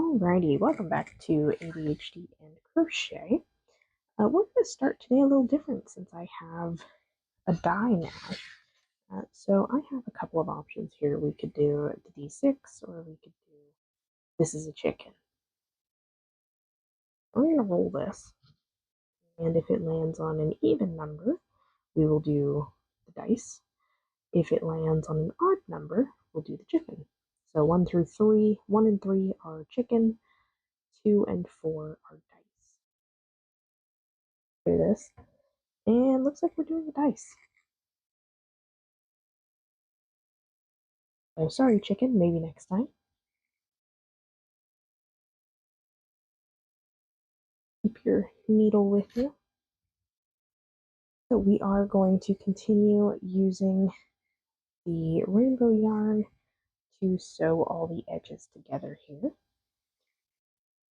Alrighty, welcome back to ADHD and Crochet. We're going to start today a little different since I have a die now. So I have a couple of options here. We could do the D6 or we could do this is a chicken. I'm going to roll this, and if it lands on an even number, we will do the dice. If it lands on an odd number, we'll do the chicken. So 1 through 3, 1 and 3 are chicken, 2 and 4 are dice. Do this. And looks like we're doing the dice. Oh, sorry, chicken. Maybe next time. Keep your needle with you. So we are going to continue using the rainbow yarn to sew all the edges together here.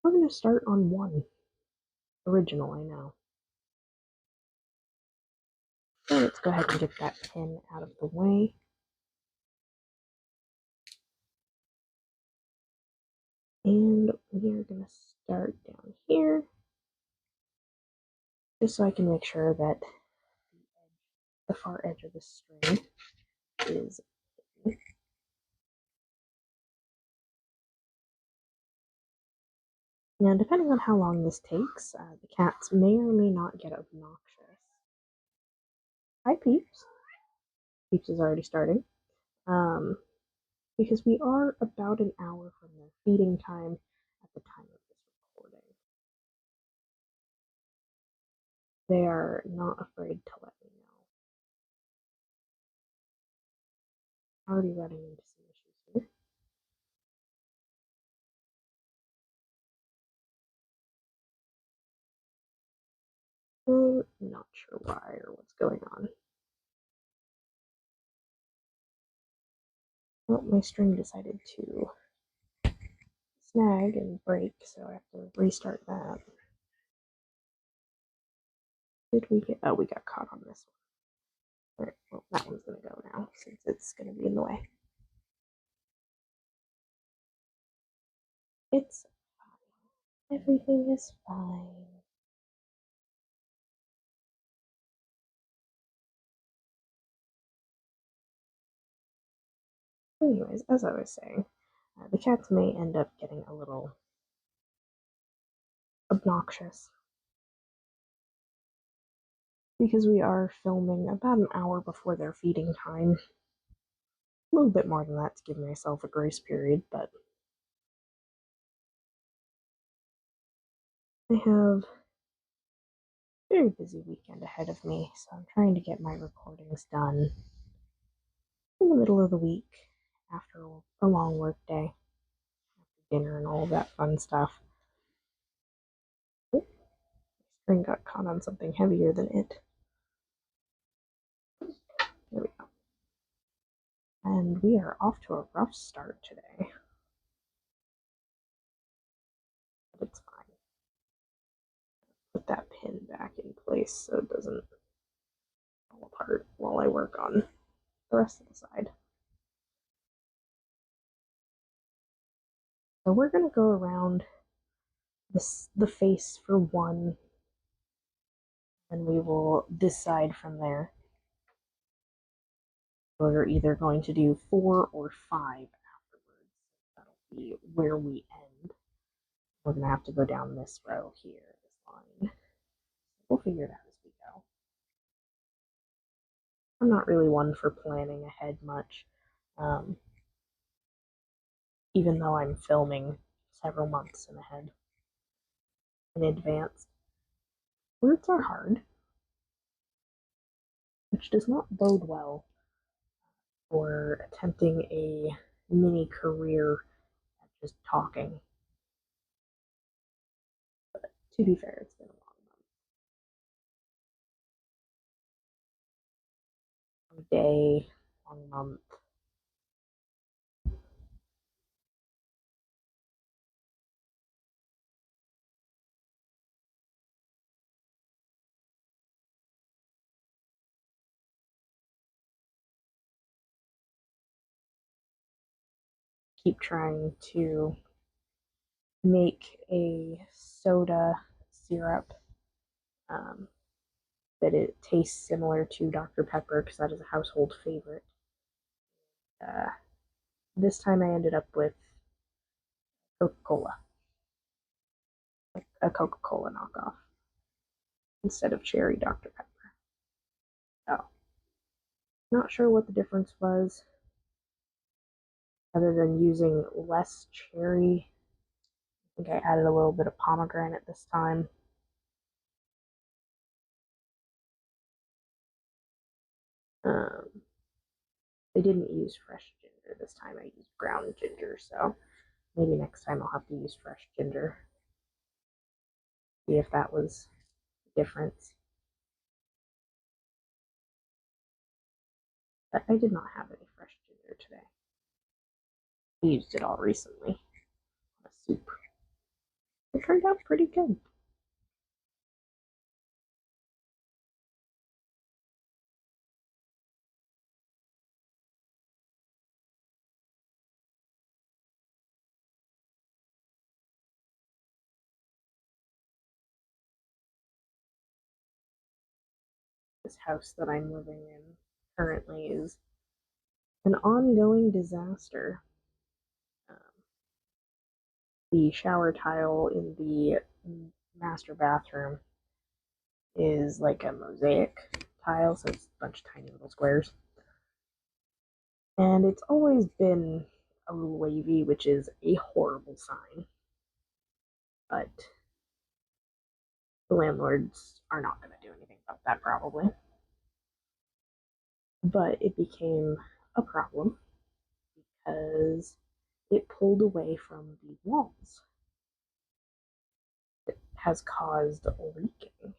We're going to start on 1. Original, I know. So let's go ahead and get that pin out of the way. And we are going to start down here, just so I can make sure that the far edge of the string is hidden. Now, depending on how long this takes, the cats may or may not get obnoxious. Hi, Peeps. Peeps is already starting. Because we are about an hour from their feeding time at the time of this recording. They are not afraid to let me know. Already running into some issues here. I'm not sure why or what's going on. Well, my string decided to snag and break, so I have to restart that. Did we get... Oh, we got caught on this one. Alright, well, that one's going to go now, since it's going to be in the way. It's fine. Everything is fine. Anyways, as I was saying, the cats may end up getting a little obnoxious because we are filming about an hour before their feeding time. A little bit more than that to give myself a grace period, but I have a very busy weekend ahead of me, so I'm trying to get my recordings done in the middle of the week after a long work day, after dinner and all of that fun stuff. Oh, my string got caught on something heavier than it. There we go. And we are off to a rough start today. But it's fine. Put that pin back in place so it doesn't fall apart while I work on the rest of the side. So we're going to go around the face for 1, and we will decide from there. We're either going to do 4 or 5 afterwards. That'll be where we end. We're going to have to go down this row here, this line. We'll figure it out as we go. I'm not really one for planning ahead much, even though I'm filming several months in advance. Words are hard, which does not bode well for attempting a mini career at just talking. But to be fair, it's been a long day, long month. Keep trying to make a soda syrup that it tastes similar to Dr. Pepper because that is a household favorite. Uh, this time I ended up with Coca-Cola, like a Coca-Cola knockoff instead of cherry Dr. Pepper. Oh, not sure what the difference was other than using less cherry. I think I added a little bit of pomegranate this time. Um, they didn't use fresh ginger this time. I used ground ginger, so maybe next time I'll have to use fresh ginger. See if that was the difference. But I did not have any fresh ginger today. I used it all recently on a soup. It turned out pretty good. This house that I'm living in currently is an ongoing disaster. Um, the shower tile in the master bathroom is like a mosaic tile, so it's a bunch of tiny little squares. And it's always been a little wavy, which is a horrible sign. But the landlords are not going to do anything about that, probably. But it became a problem because it pulled away from the walls. It has caused leaking,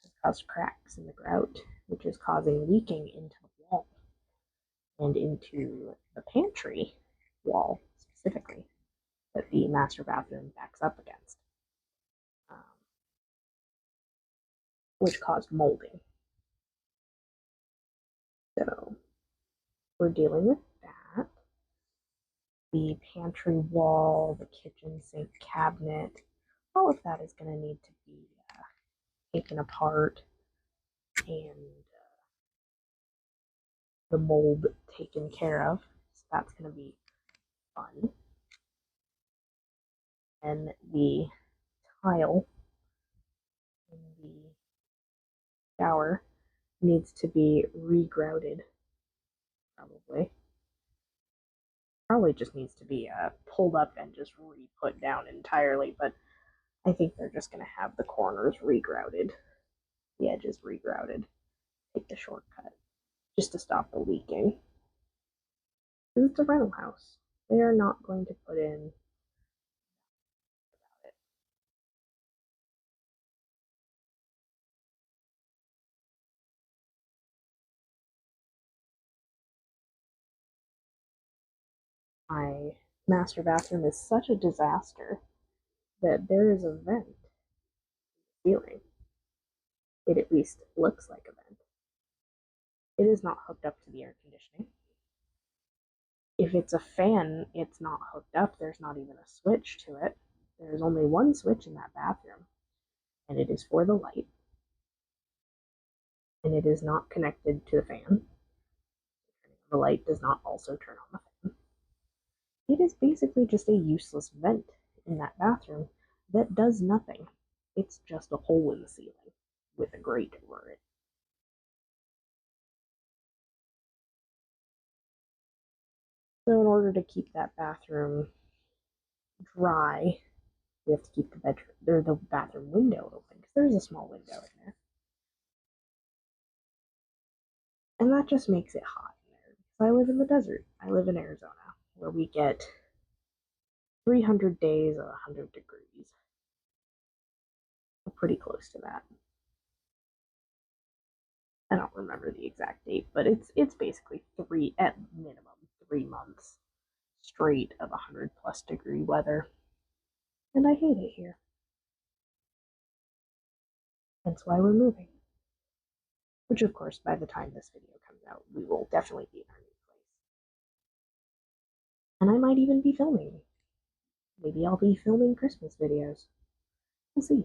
has caused cracks in the grout, which is causing leaking into the wall and into the pantry wall specifically that the master bathroom backs up against, which caused molding. So we're dealing with that. The pantry wall, the kitchen sink cabinet, all of that is going to need to be taken apart and the mold taken care of. So that's going to be fun. And the tile in the shower needs to be regrouted, probably. Probably just needs to be pulled up and just re-put down entirely, but I think they're just going to have the corners regrouted, the edges regrouted, take the shortcut, just to stop the leaking. It's a rental house. They are not going to put in my master bathroom is such a disaster that there is a vent in the ceiling. It at least looks like a vent. It is not hooked up to the air conditioning. If it's a fan, it's not hooked up. There's not even a switch to it. There's only one switch in that bathroom, and it is for the light. And it is not connected to the fan. The light does not also turn on the fan. It is basically just a useless vent in that bathroom that does nothing. It's just a hole in the ceiling with a grate over it. So in order to keep that bathroom dry, we have to keep the bathroom window open because there's a small window in there. And that just makes it hot in there. Because I live in the desert. I live in Arizona, where we get 300 days of 100 degrees. We're pretty close to that. I don't remember the exact date, but it's basically at minimum 3 months straight of 100+ degree weather. And I hate it here. That's why we're moving. Which, of course, by the time this video comes out, we will definitely be in our new place. And I might even be filming maybe I'll be filming Christmas videos. We'll see.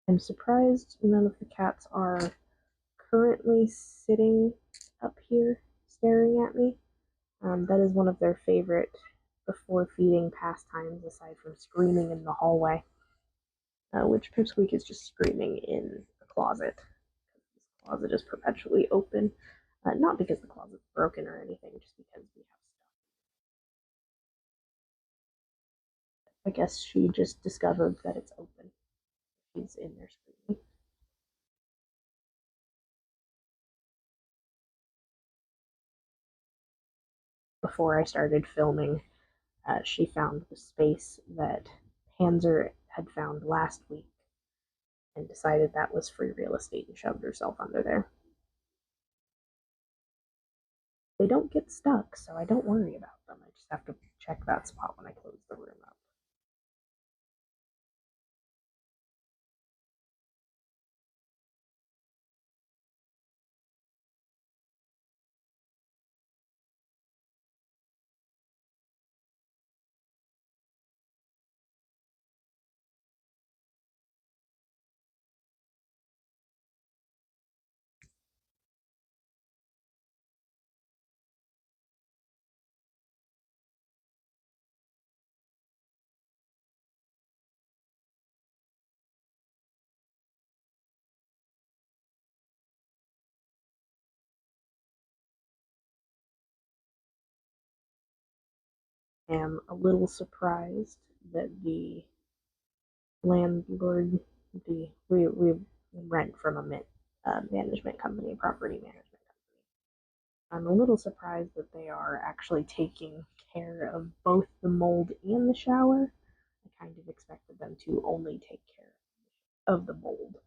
I'm surprised none of the cats are currently sitting up here staring at me. That is one of their favorite before feeding pastimes, aside from screaming in the hallway, which Pipsqueak is just screaming in the closet. This closet is perpetually open, not because the closet's broken or anything, just because we have stuff. I guess she just discovered that it's open. She's in there screaming. Before I started filming, she found the space that Panzer had found last week and decided that was free real estate and shoved herself under there. They don't get stuck, so I don't worry about them. I just have to check that spot when I close the room up. I am a little surprised that the landlord, we rent from a management company, a property management company. I'm a little surprised that they are actually taking care of both the mold and the shower. I kind of expected them to only take care of the mold,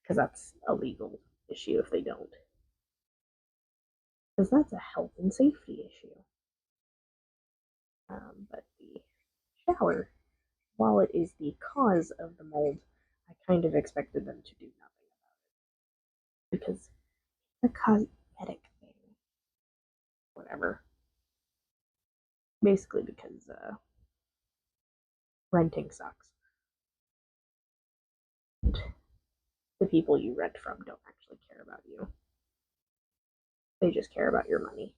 because that's a legal issue if they don't. Because that's a health and safety issue. But the shower, while it is the cause of the mold, I kind of expected them to do nothing about it. Because it's a cosmetic thing. Whatever. Basically because renting sucks. And the people you rent from don't actually care about you. They just care about your money.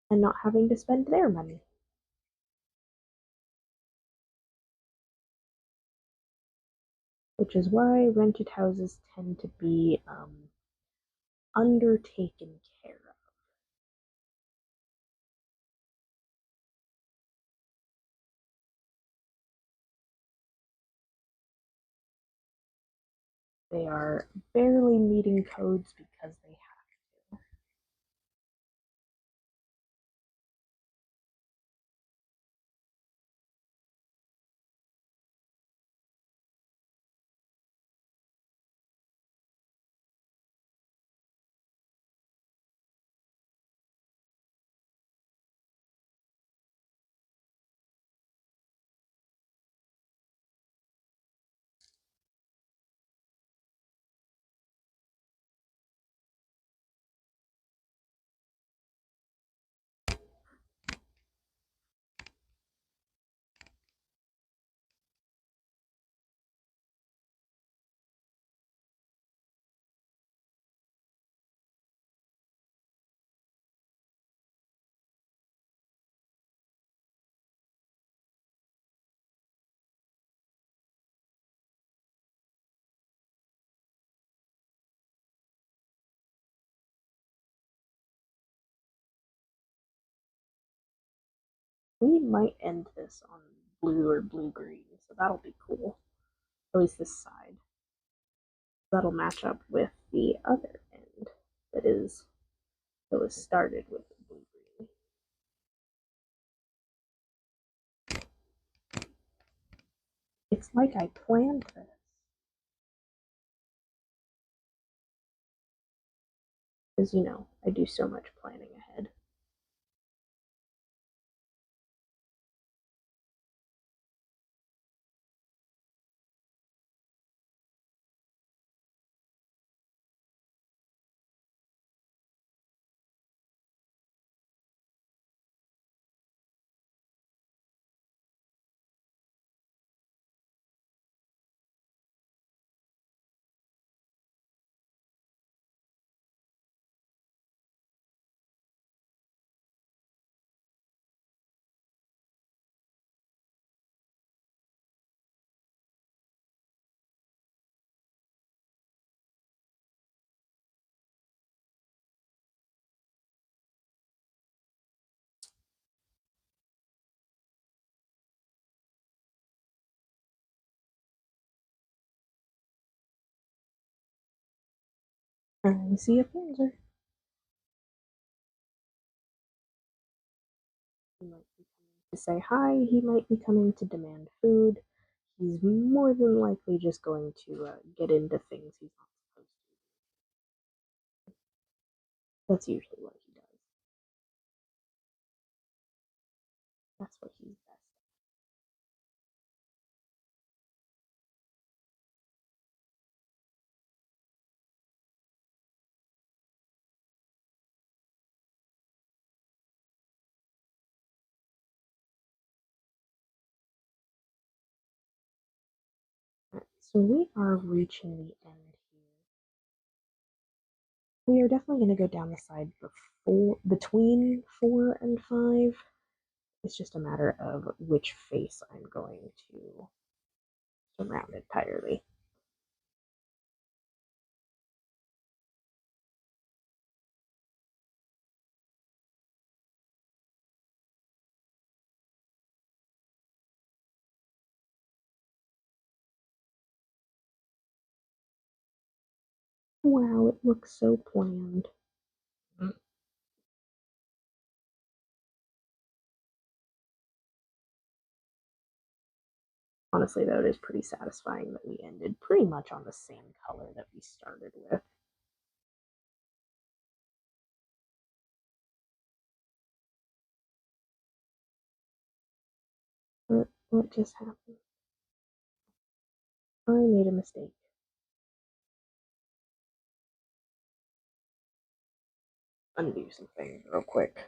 And not having to spend their money. Which is why rented houses tend to be undertaken care of. They are barely meeting codes because they have to. We might end this on blue or blue-green, so that'll be cool. At least this side. That'll match up with the other end that was started with the blue-green. It's like I planned this. Because, you know, I do so much planning ahead. I see a Panzer. He might be coming to say hi. He might be coming to demand food. He's more than likely just going to get into things he's not supposed to. That's usually what he does. That's what he's best at. Right, so we are reaching the end here. We are definitely going to go down the side between 4 and 5. It's just a matter of which face I'm going to surround entirely. Wow, it looks so planned. Honestly, though, it is pretty satisfying that we ended pretty much on the same color that we started with. What just happened? I made a mistake. Undo some things real quick.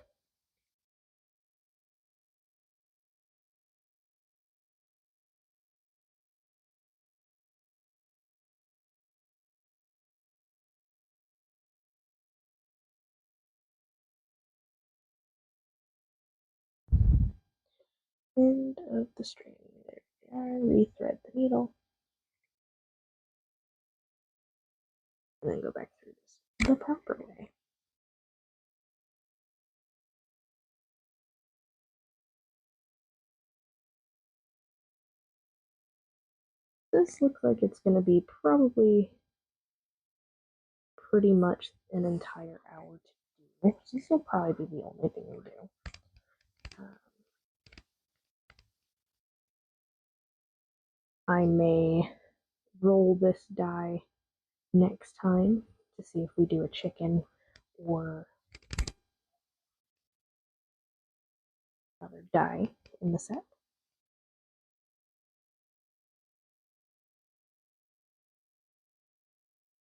End of the string. There we are. Rethread the needle. And then go back through this the proper way. This looks like it's going to be probably pretty much an entire hour to do. This will probably be the only thing we do. I may roll this die next time to see if we do a chicken or another die in the set.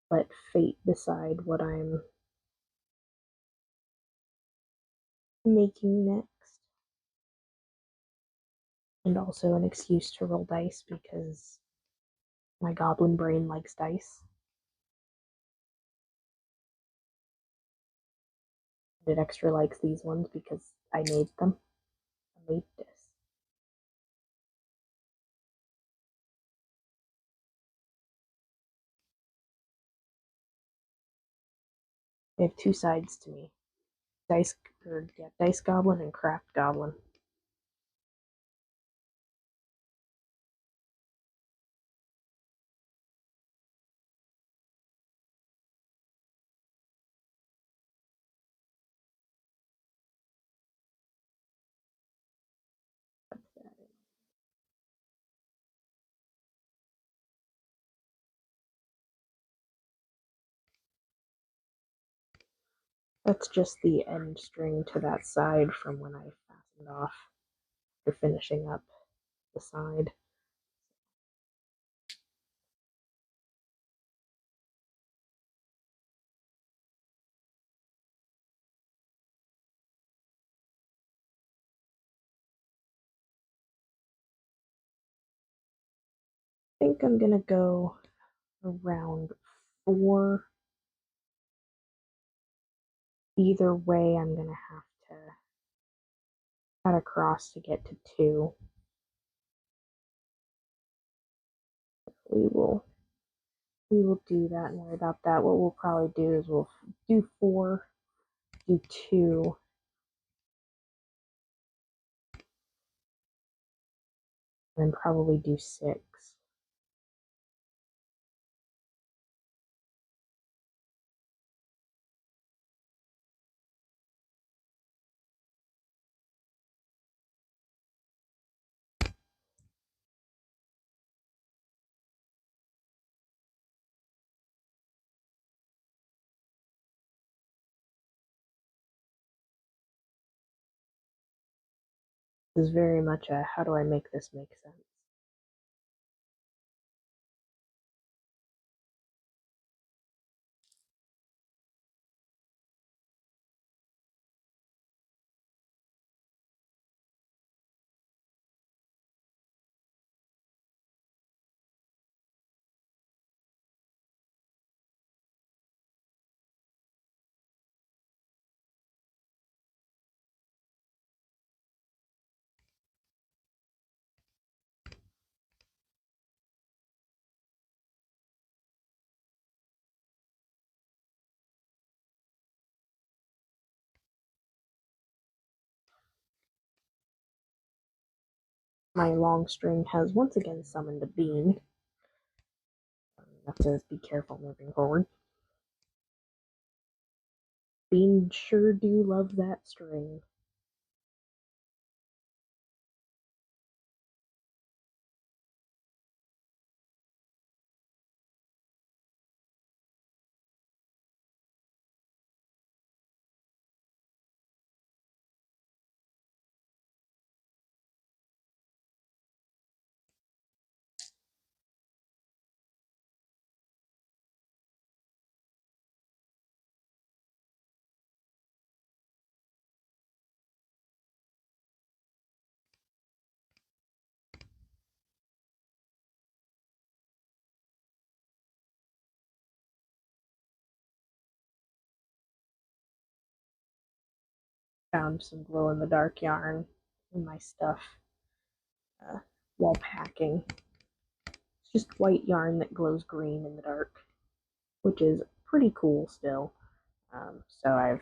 Let fate decide what I'm making next. And also an excuse to roll dice because my goblin brain likes dice. It extra likes these ones because I made them. I made this. They have two sides to me. Dice Goblin and Craft Goblin. That's just the end string to that side from when I fastened off for finishing up the side. I think I'm gonna go around 4. Either way, I'm gonna have to cut across to get to 2. We will do that and worry about that. What we'll probably do is we'll do 4, do 2, and then probably do 6. This is very much a how do I make this make sense? My long string has once again summoned a bean. I have to be careful moving forward. Beans sure do love that string. Found some glow in the dark yarn in my stuff uh, while packing. It's just white yarn that glows green in the dark, which is pretty cool still. So I've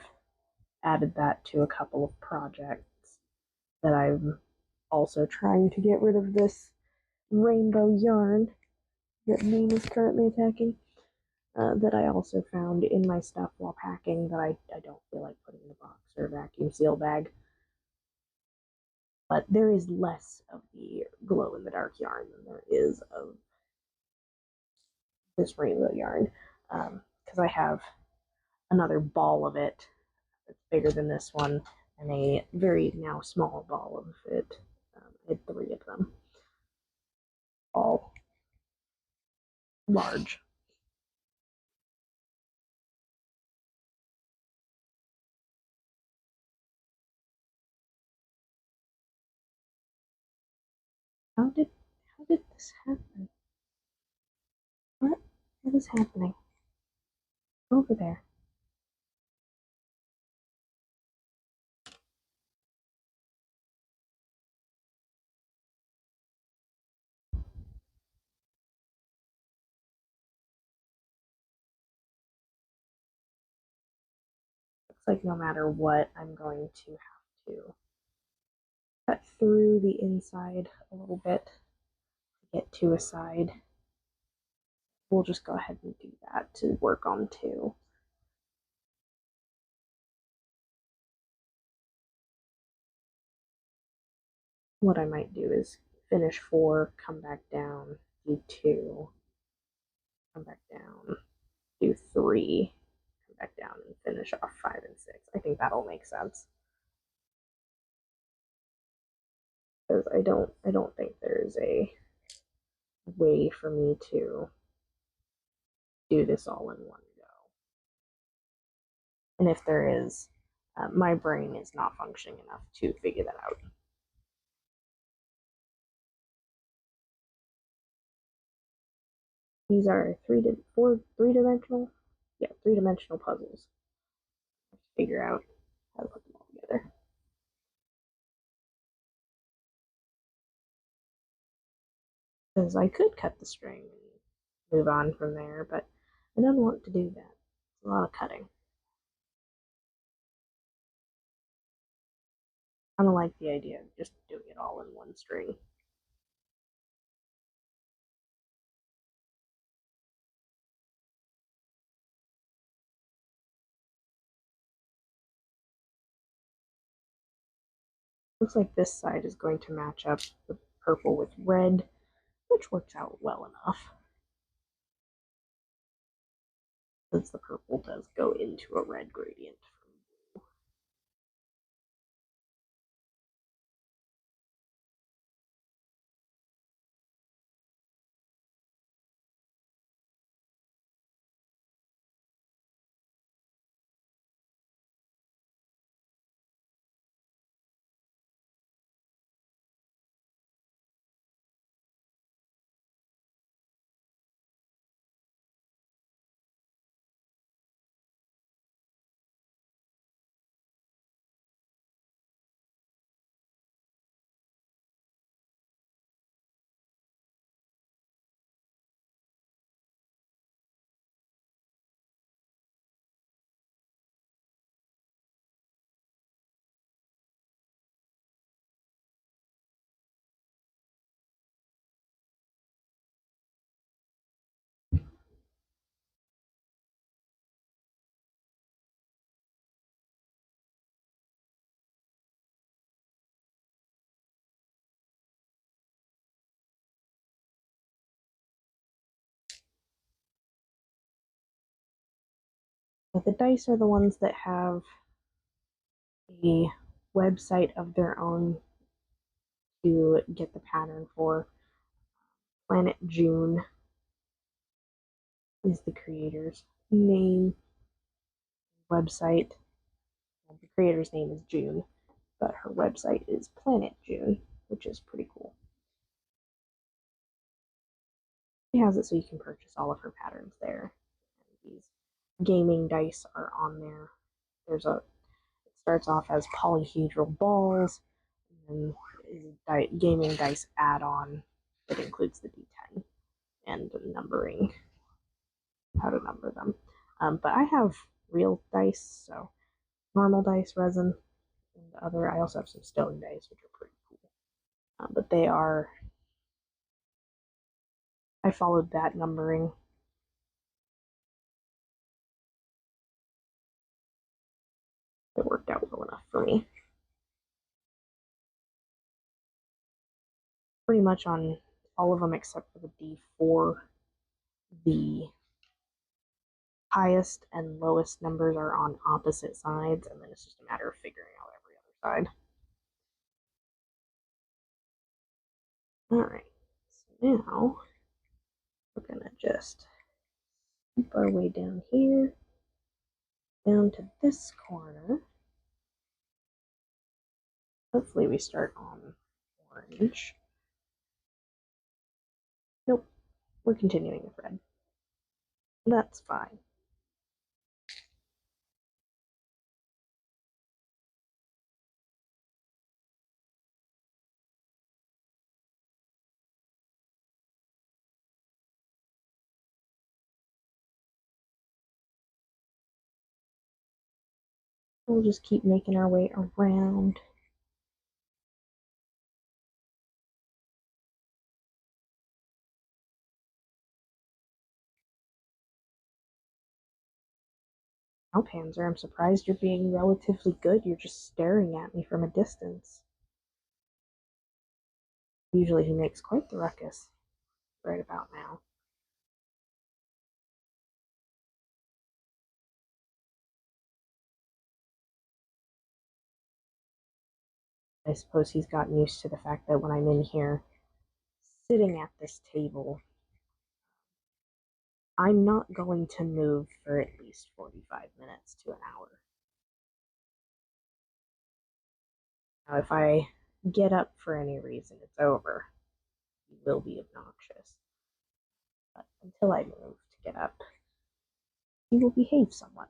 added that to a couple of projects that I'm also trying to get rid of this rainbow yarn that Bean is currently attacking. That I also found in my stuff while packing that I don't feel like putting in a box or vacuum seal bag. But there is less of the glow in the dark yarn than there is of this rainbow yarn. Because I have another ball of it that's bigger than this one, and a very now small ball of it. I had 3 of them, all large. How did this happen? What is happening? Over there. Looks like no matter what, I'm going to have to cut through the inside a little bit to get to a side. We'll just go ahead and do that to work on 2. What I might do is finish 4, come back down, do 2, come back down, do 3, come back down and finish off 5 and 6. I think that'll make sense. Because I don't think there's a way for me to do this all in one go. And if there is, my brain is not functioning enough to figure that out. These are three-dimensional puzzles. Figure out how to put them all together. Because I could cut the string and move on from there, but I don't want to do that. It's a lot of cutting. I don't like the idea of just doing it all in one string. Looks like this side is going to match up the purple with red, which works out well enough. Since the purple does go into a red gradient from blue. But the dice are the ones that have a website of their own to get the pattern for. PlanetJune is the creator's name, website. The creator's name is June, but her website is PlanetJune, which is pretty cool. She has it so you can purchase all of her patterns there. And these gaming dice are on there. It starts off as polyhedral balls, and then is a gaming dice add-on that includes the D10 and numbering, how to number them. But I have real dice, so normal dice, resin, and other. I also have some stone dice, which are pretty cool. But they are. I followed that numbering. It worked out well enough for me. Pretty much on all of them except for the D4, the highest and lowest numbers are on opposite sides, and then it's just a matter of figuring out every other side. Alright, so now we're gonna just scoop our way down here, down to this corner. Hopefully we start on orange. Nope, we're continuing with red. That's fine. We'll just keep making our way around. Now, Panzer, I'm surprised you're being relatively good. You're just staring at me from a distance. Usually he makes quite the ruckus right about now. I suppose he's gotten used to the fact that when I'm in here sitting at this table, I'm not going to move for at least 45 minutes to an hour. Now, if I get up for any reason, it's over. He will be obnoxious. But until I move to get up, he will behave somewhat.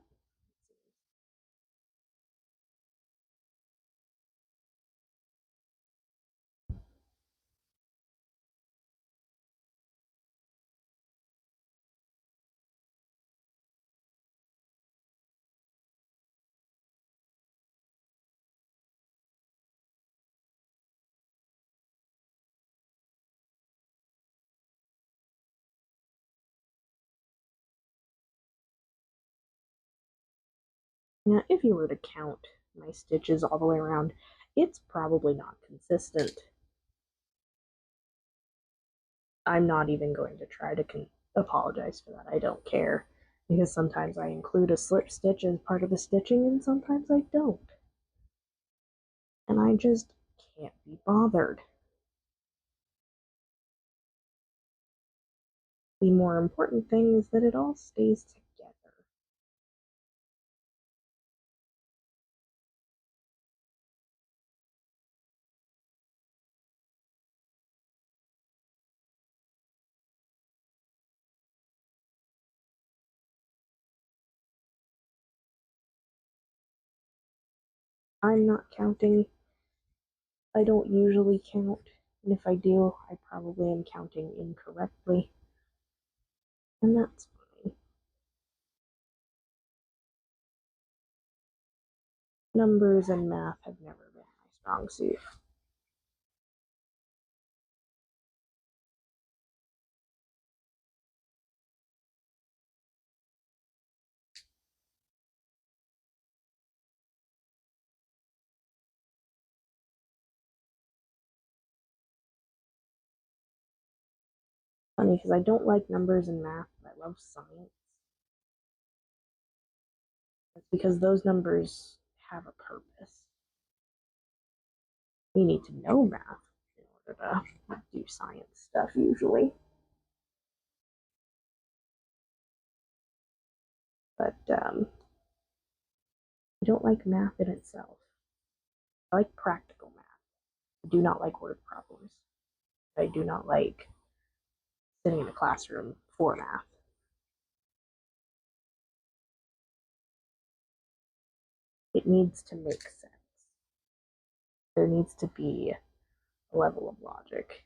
Now, if you were to count my stitches all the way around, it's probably not consistent. I'm not even going to try to apologize for that. I don't care, because sometimes I include a slip stitch as part of the stitching and sometimes I don't. And I just can't be bothered. The more important thing is that it all stays together. I'm not counting. I don't usually count, and if I do, I probably am counting incorrectly, and that's fine. Numbers and math have never been my strong suit. Funny, because I don't like numbers and math, but I love science. It's because those numbers have a purpose. We need to know math in order to do science stuff usually. But I don't like math in itself. I like practical math. I do not like word problems. I do not like sitting in a classroom for math. It needs to make sense. There needs to be a level of logic.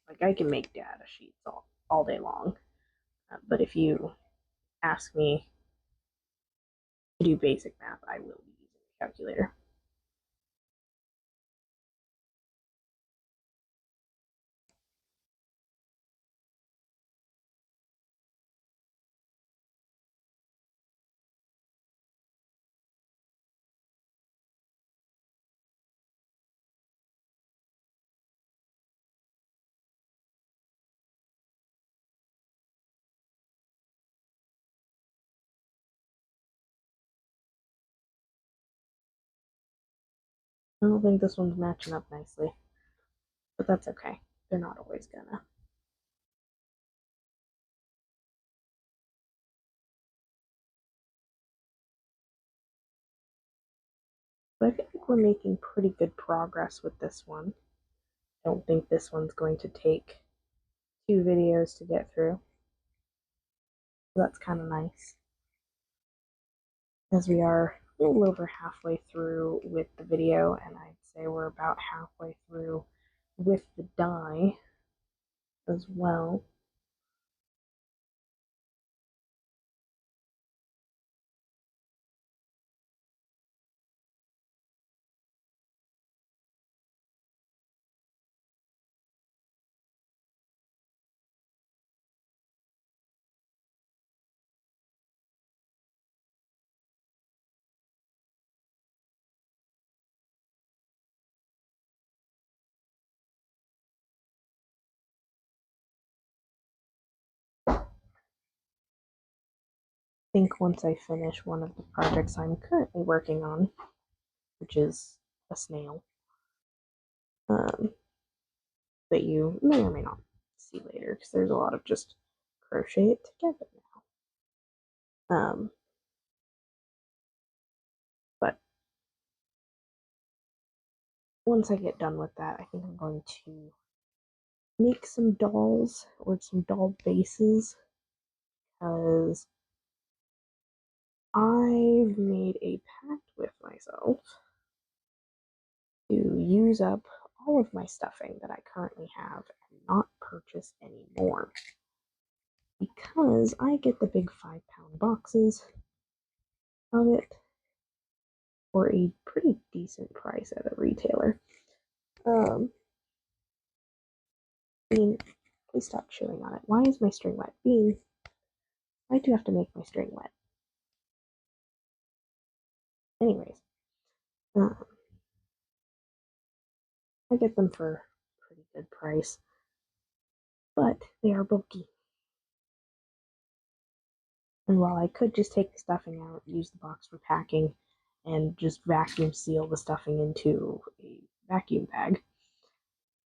Like, I can make data sheets all day long, but if you ask me to do basic math, I will be using a calculator. I don't think this one's matching up nicely, but that's okay. They're not always gonna. But I feel like we're making pretty good progress with this one. I don't think this one's going to take 2 videos to get through. So that's kind of nice. As we are a little over halfway through with the video, and I'd say we're about halfway through with the die as well. think once I finish one of the projects I'm currently working on, which is a snail, um, that you may or may not see later, because there's a lot of just crochet it together now. But once I get done with that, I think I'm going to make some dolls or some doll bases, because I've made a pact with myself to use up all of my stuffing that I currently have and not purchase any more, because I get the big 5-pound boxes of it for a pretty decent price at a retailer. Bean, please stop chewing on it. Why is my string wet? Bean, why do you have to make my string wet? Anyways, I get them for a pretty good price, but they are bulky. And while I could just take the stuffing out, use the box for packing, and just vacuum seal the stuffing into a vacuum bag,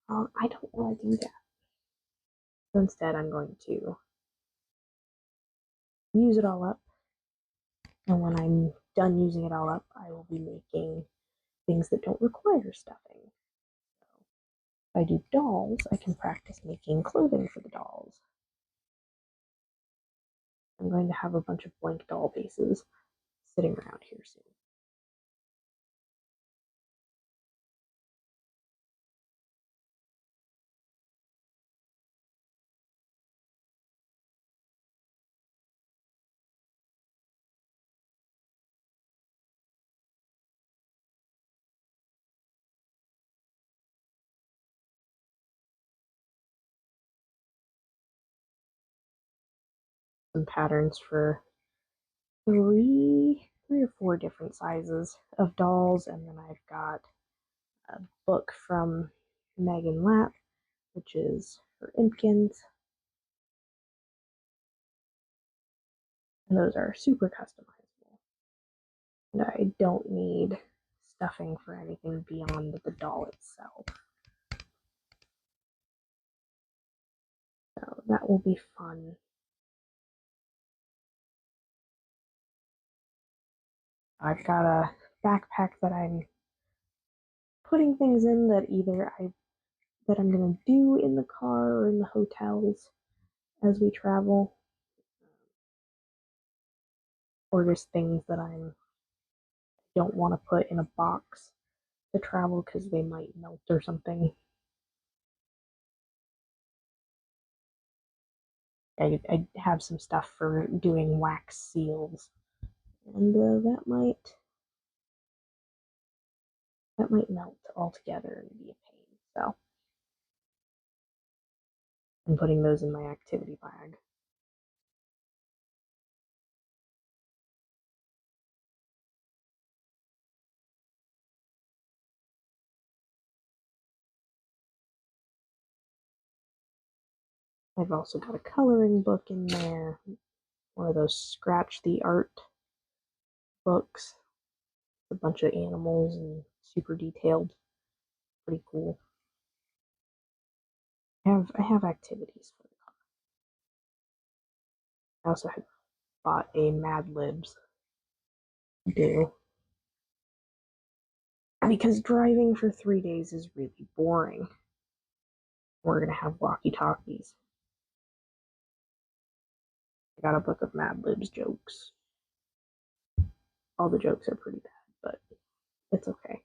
I don't want to do that. So instead, I'm going to use it all up, and when I'm done using it all up, I will be making things that don't require stuffing. So if I do dolls, I can practice making clothing for the dolls. I'm going to have a bunch of blank doll bases sitting around here soon. Some patterns for three or four different sizes of dolls, and then I've got a book from Megan Lapp, which is for Impkins, and those are super customizable. And I don't need stuffing for anything beyond the doll itself. So that will be fun. I've got a backpack that I'm putting things in that either I'm gonna do in the car or in the hotels as we travel, or just things that I don't want to put in a box to travel because they might melt or something. I have some stuff for doing wax seals, and that might melt altogether and be a pain. So I'm putting those in my activity bag. I've also got a coloring book in there, one of those scratch the art books, a bunch of animals and super detailed, pretty cool. I have activities for the car. I also have bought a Mad Libs do, because driving for 3 days is really boring. We're gonna have walkie talkies. I got a book of Mad Libs jokes. All the jokes are pretty bad, but it's okay.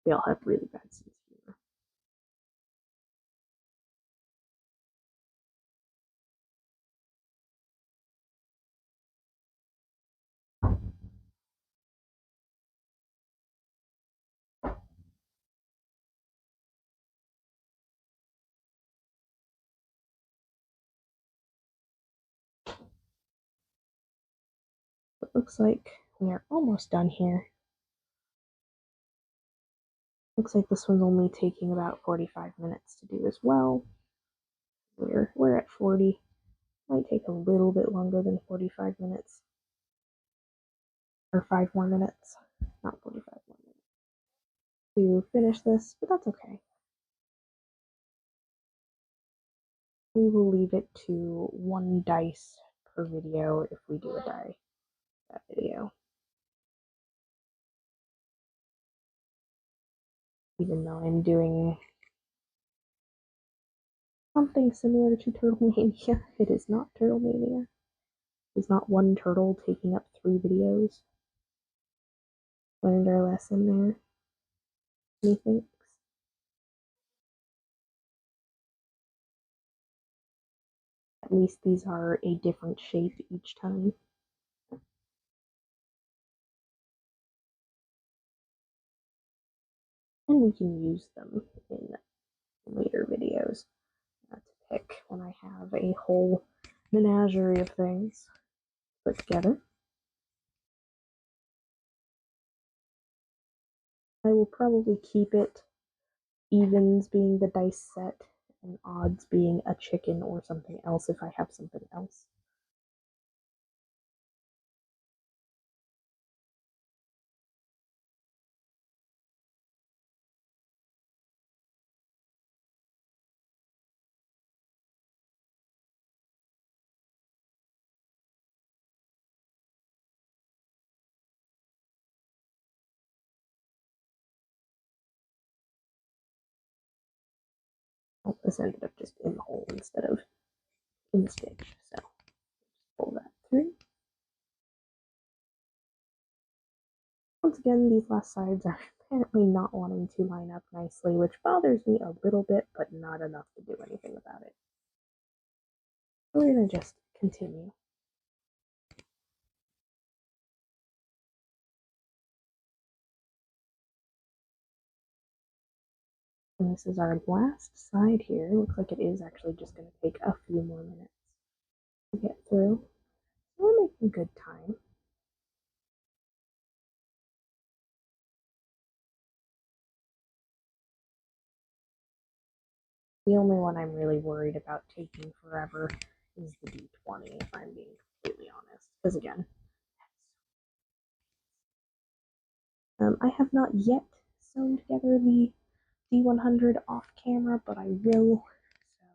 We all have really bad sense of humor. It looks like we are almost done here. Looks like this one's only taking about 45 minutes to do as well. We're at 40. Might take a little bit longer than 45 minutes. or 5 more minutes, not 45 more minutes to finish this, but that's okay. We will leave it to 1 dice per video if we do a die that video. Even though I'm doing something similar to Turtle Mania, it is not Turtle Mania. It is not 1 turtle taking up 3 videos. Learned our lesson there, methinks. At least these are a different shape each time. And we can use them in later videos to pick when I have a whole menagerie of things put together. I will probably keep it evens being the dice set and odds being a chicken or something else if I have something else. Oh, this ended up just in the hole instead of in the stitch, so just pull that through. Once again, these last sides are apparently not wanting to line up nicely, which bothers me a little bit, but not enough to do anything about it. So we're going to just continue. And this is our last side here. Looks like it is actually just going to take a few more minutes to get through. So we're making good time. The only one I'm really worried about taking forever is the D20, if I'm being completely honest. Because again, I have not yet sewn together the D100 off camera, but I will. So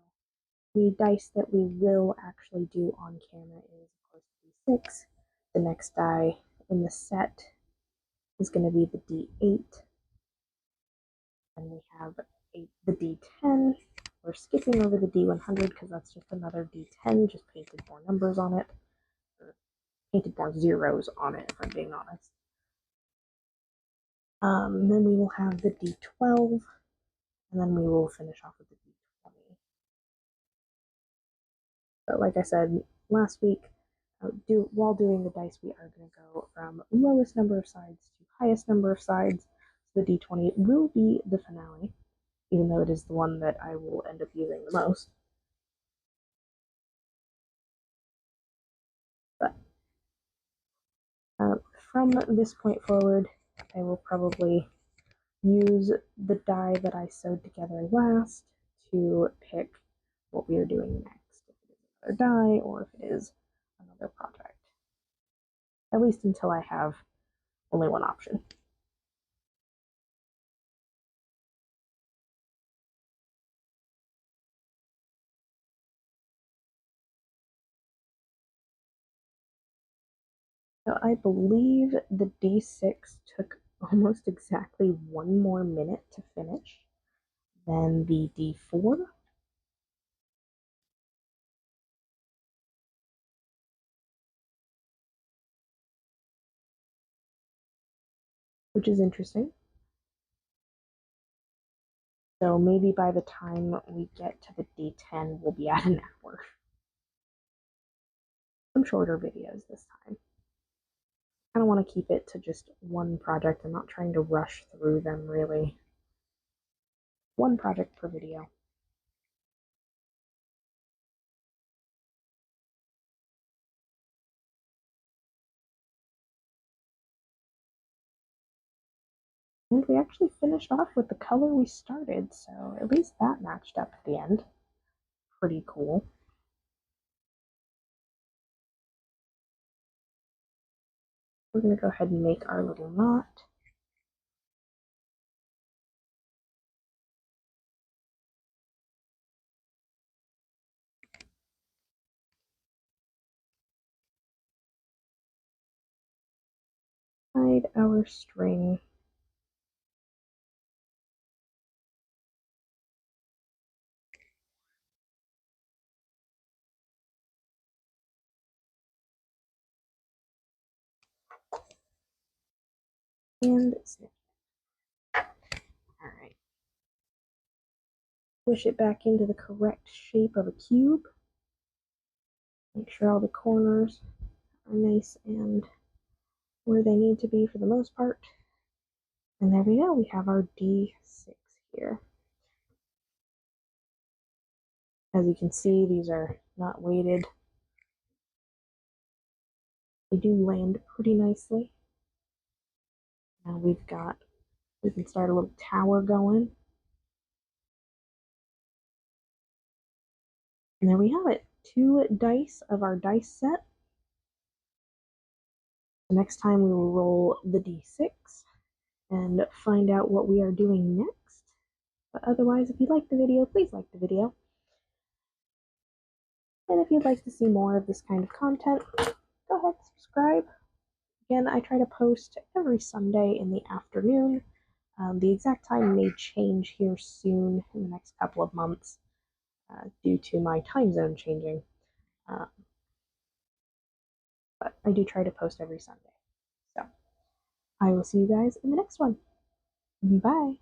the dice that we will actually do on camera is, of course, D6. The next die in the set is going to be the D8. And we have the D10. We're skipping over the D100 because that's just another D10, just painted more numbers on it. Or painted more zeros on it, if I'm being honest. Then we will have the D12, and then we will finish off with the D20. But like I said last week, while doing the dice, we are going to go from lowest number of sides to highest number of sides. So the D20 will be the finale, even though it is the one that I will end up using the most. But from this point forward, I will probably use the die that I sewed together last to pick what we are doing next. If it is another die or if it is another project. At least until I have only one option. So I believe the D6 took almost exactly 1 more minute to finish than the D4. Which is interesting. So maybe by the time we get to the D10, we'll be at an hour. Some shorter videos this time. I don't want to keep it to just one project. I'm not trying to rush through them, really. One project per video. And we actually finished off with the color we started, so at least that matched up at the end. Pretty cool. we're going to go ahead and make our little knot. Hide our string. And snip. Alright. Push it back into the correct shape of a cube. Make sure all the corners are nice and where they need to be for the most part. And there we go, we have our D6 here. As you can see, these are not weighted. They do land pretty nicely. Now we can start a little tower going. And there we have it, 2 dice of our dice set. The next time we will roll the D6 and find out what we are doing next. But otherwise, if you liked the video, please like the video. And if you'd like to see more of this kind of content, go ahead and subscribe. Again, I try to post every Sunday in the afternoon. The exact time may change here soon in the next couple of months due to my time zone changing. But I do try to post every Sunday. So I will see you guys in the next one. Bye.